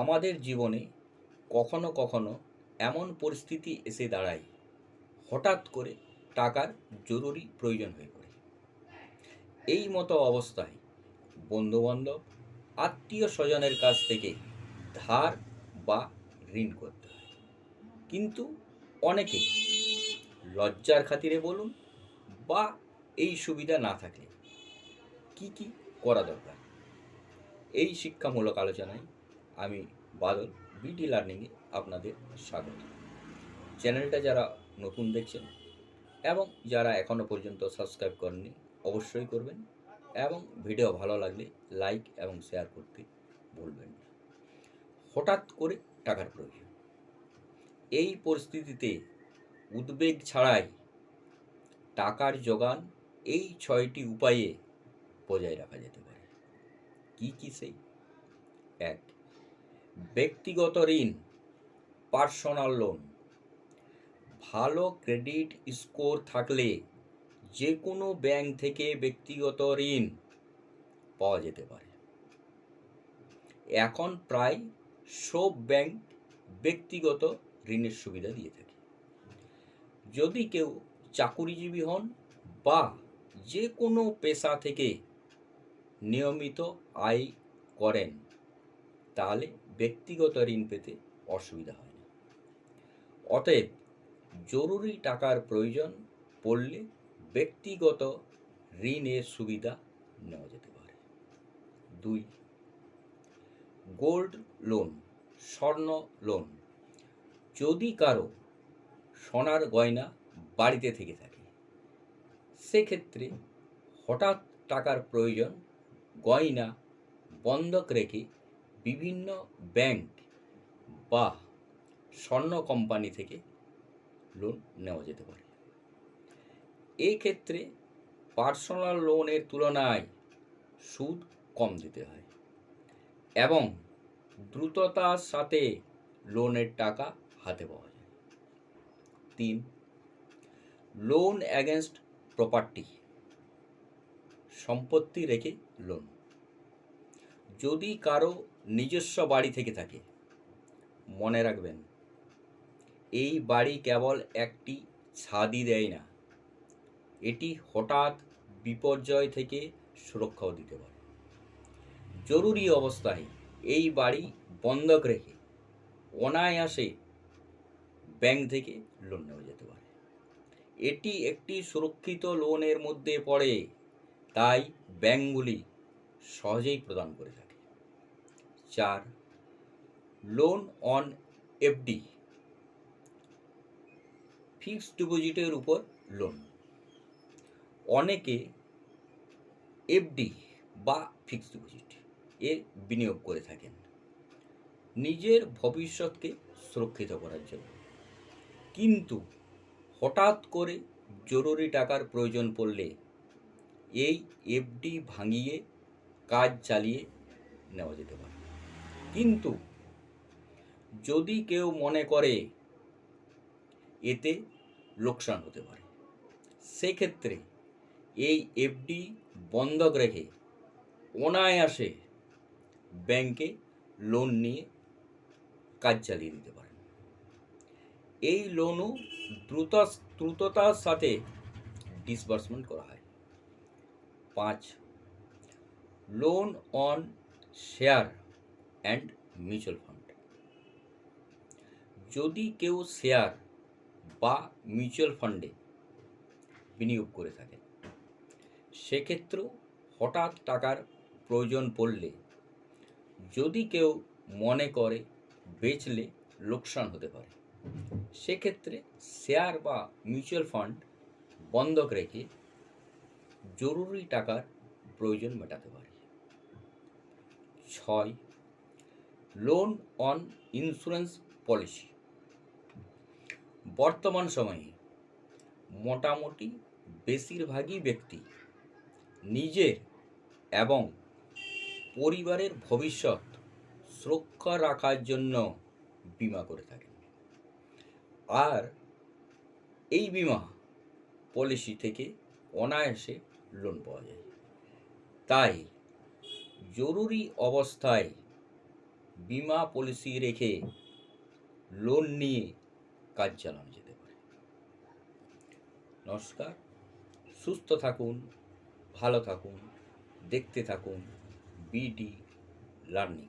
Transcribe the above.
আমাদের জীবনে কখনো কখনো এমন পরিস্থিতি এসে দাঁড়ায়, হঠাৎ করে টাকার জরুরি প্রয়োজন হয়ে পড়ে। এই মতো অবস্থায় বন্ধুবান্ধব, আত্মীয় স্বজনের কাছ থেকে ধার বা ঋণ করতে হয়। কিন্তু অনেকে লজ্জার খাতিরে বলুন বা এই সুবিধা না থাকলে কি কি করা দরকার, এই শিক্ষামূলক আলোচনায় আমি বাদল বিডি লার্নিংয়ে আপনাদের স্বাগত। চ্যানেলটা যারা নতুন দেখছেন এবং যারা এখনও পর্যন্ত সাবস্ক্রাইব করেননি অবশ্যই করবেন, এবং ভিডিও ভালো লাগলে লাইক এবং শেয়ার করতে ভুলবেন না। হঠাৎ করে টাকার প্রয়োজন, এই পরিস্থিতিতে উদ্বেগ ছাড়াই টাকার জোগান এই 6টি উপায়ে বজায় রাখা যেতে পারে। কি কি সেই? 1. ব্যক্তিগত ঋণ, পার্সোনাল লোন। ভালো ক্রেডিট স্কোর থাকলে যে কোনো ব্যাংক থেকে ব্যক্তিগত ঋণ পাওয়া যেতে পারে। এখন প্রায় সব ব্যাংক ব্যক্তিগত ঋণের সুবিধা দিয়ে থাকে। যদি কেউ চাকুরিজীবী হন বা যে কোনো পেশা থেকে নিয়মিত আয় করেন, তাহলে ব্যক্তিগত ঋণ পেতে অসুবিধা হয় না। অতএব জরুরি টাকার প্রয়োজন পড়লে ব্যক্তিগত ঋণের সুবিধা নেওয়া যেতে পারে। 2. গোল্ড লোন, স্বর্ণ লোন। যদি কারো সোনার গয়না বাড়িতে থেকে থাকে, সেক্ষেত্রে হঠাৎ টাকার প্রয়োজন গয়না বন্ধক রেখে বিভিন্ন ব্যাংক বা স্বর্ণ কোম্পানি থেকে লোন নেওয়া যেতে পারে। এই ক্ষেত্রে পার্সোনাল লোনের তুলনায় সুদ কম দিতে হয় এবং দ্রুততার সাথে লোনের টাকা হাতে পাওয়া যায়। 3. লোন অ্যাগেনস্ট প্রপার্টি, সম্পত্তি রেখে লোন। যদি কারো নিজস্ব বাড়ি থেকে থাকে, মনে রাখবেন এই বাড়ি কেবল একটি ছাদই দেয় না, এটি হঠাৎ বিপর্যয় থেকে সুরক্ষাও দিতে পারে। জরুরি অবস্থায় এই বাড়ি বন্ধক রেখে অনায়াসে ব্যাংক থেকে লোন নেওয়া যেতে পারে। এটি একটি সুরক্ষিত লোনের মধ্যে পড়ে, তাই ব্যাংকগুলি সহজেই প্রদান করে থাকে। 4. লোন অন এফডি, ফিক্সড ডিপোজিটের উপর লোন। অনেকে এফডি বা ফিক্সড ডিপোজিট এ বিনিয়োগ করে থাকেন নিজের ভবিষ্যৎকে সুরক্ষিত করার জন্য, কিন্তু হঠাৎ করে জরুরি টাকার প্রয়োজন পড়লে এই এফডি ভাঙিয়ে কাজ চালিয়ে নেওয়া যেতে পারে। কিন্তু যদি কেউ মনে করে এতে লোকসান হতে পারে, সেক্ষেত্রে এই এফডি বন্ধক রেখে অনায়াসে ব্যাংকে লোন নিয়ে কাজ চালিয়ে দিতে পারেন। এই লোনও দ্রুততার সাথে ডিসবার্সমেন্ট করা হয়। 5. Loan on share and mutual fund. যদি কেউ শেয়ার বা মিউচুয়াল ফান্ডে বিনিয়োগ করে থাকে, সেক্ষেত্রেও হঠাৎ টাকার প্রয়োজন পড়লে যদি কেউ মনে করে বেচলে লোকসান হতে পারে, সেক্ষেত্রে শেয়ার বা মিউচুয়াল ফান্ড বন্ধক রেখে জরুরি টাকার প্রয়োজন মেটাতে পারে। 6. Loan on insurance policy. বর্তমান সময়ে মোটামুটি বেশিরভাগই ব্যক্তি নিজের এবং পরিবারের ভবিষ্যৎ সুরক্ষা রাখার জন্য বীমা করে থাকেন, আর এই বীমা পলিসি থেকে অনায়াসে লোন পাওয়া যায়। তাই জরুরি অবস্থায় বিমা পলিসি রেখে লোন নিয়ে কাজ চালানো যেতে পারে। নমস্কার, সুস্থ থাকুন, ভালো থাকুন, দেখতে থাকুন বিডি লার্নিং।